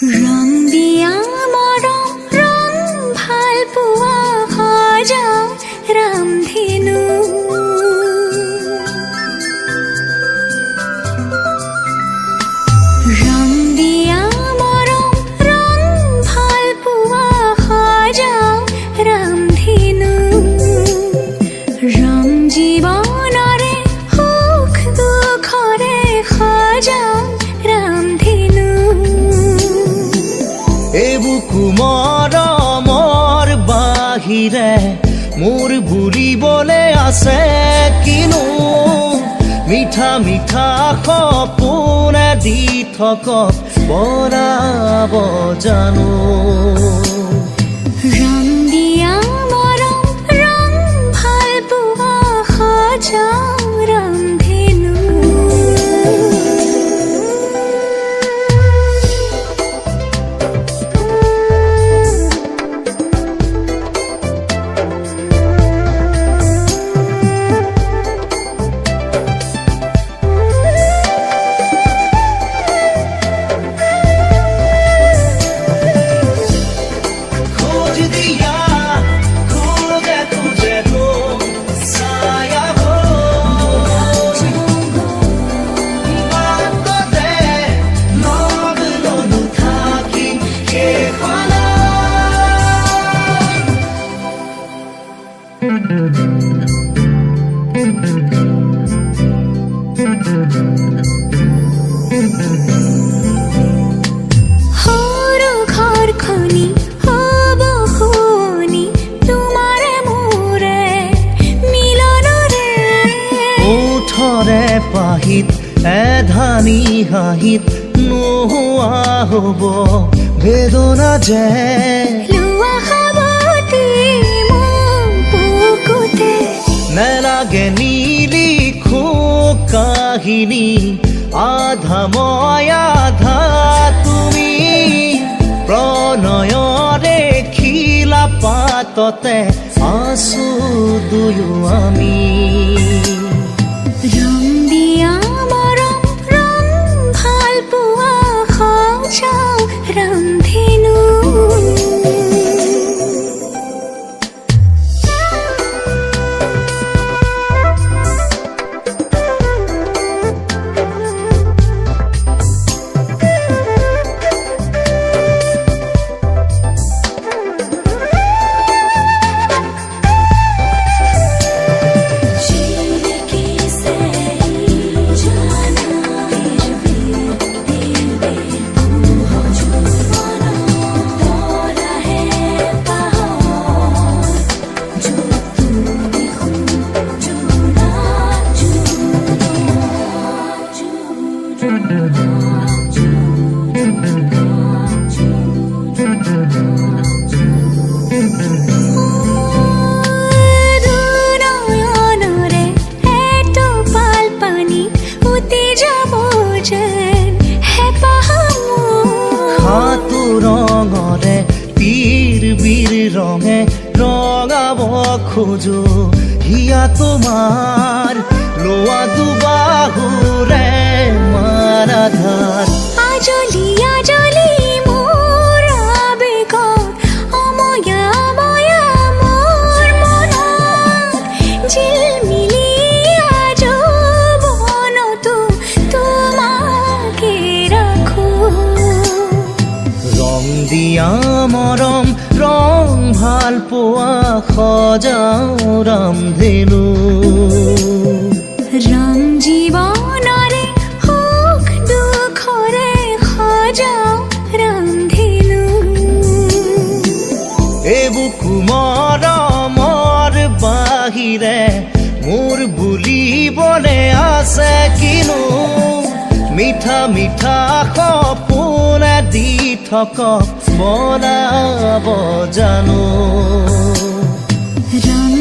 Rong Deyaa Morom Rong bhal pua khajao ramdhenu Rong Deyaa Morom Rong bhal pua khajao ramdhenu Rong jibanare hok dukhore khajao ramdhenu বুকু মৰমৰ বাহিৰে মোৰ বুলিবলে আছে কিনো মিঠা মিঠা সপোনে দি থকক বৰাব জানো ৰং দিয়া মৰম ৰং ভাল পোৱা সজাও ৰামধেনু সৰু ঘৰখনি হ'ব শুৱনি তোমাৰে মোৰে মিলনৰে ওঠৰে পাহিত এধানি হাঁহিত নোহোৱা হ'ব বেদনা যে লোৱা সাৱটি মোক বুকুতে নেলাগে নিলিখো কাহিনী আধা মই আধা তুমি প্ৰণয়ৰে খিলা পাততে আছো দুয়ো আমি ৰং দিয়া মৰম ৰং ভাল পোৱা সজাও ৰামধেনু দুনয়নৰে এটোপাল পানী উটি যাব যেন হেঁপাহ মোৰ হাতু ৰঙৰে পীৰ বীৰ ৰঙে ৰঙাব খোজো হিয়া তোমাৰ লোৱা দুবাহুৰে মাৰাধাৰ আজলি আজলি মোৰ আবেগত অময়া অময়া মোৰ মনত জিলমিলি আজীৱনতো তোমাকে ৰাখো ৰং দিয়া মৰম ৰং ভাল পোৱা সজাও ৰামধেনু ৰং জীৱনৰে সুখ দুখৰে সজাও ৰামধেনু এই বুকু মৰমৰ বাহিৰে মোৰ বুলিবলে আছে কিনো মিঠা মিঠা সপোনে দি থকক বনাব জানো ৰং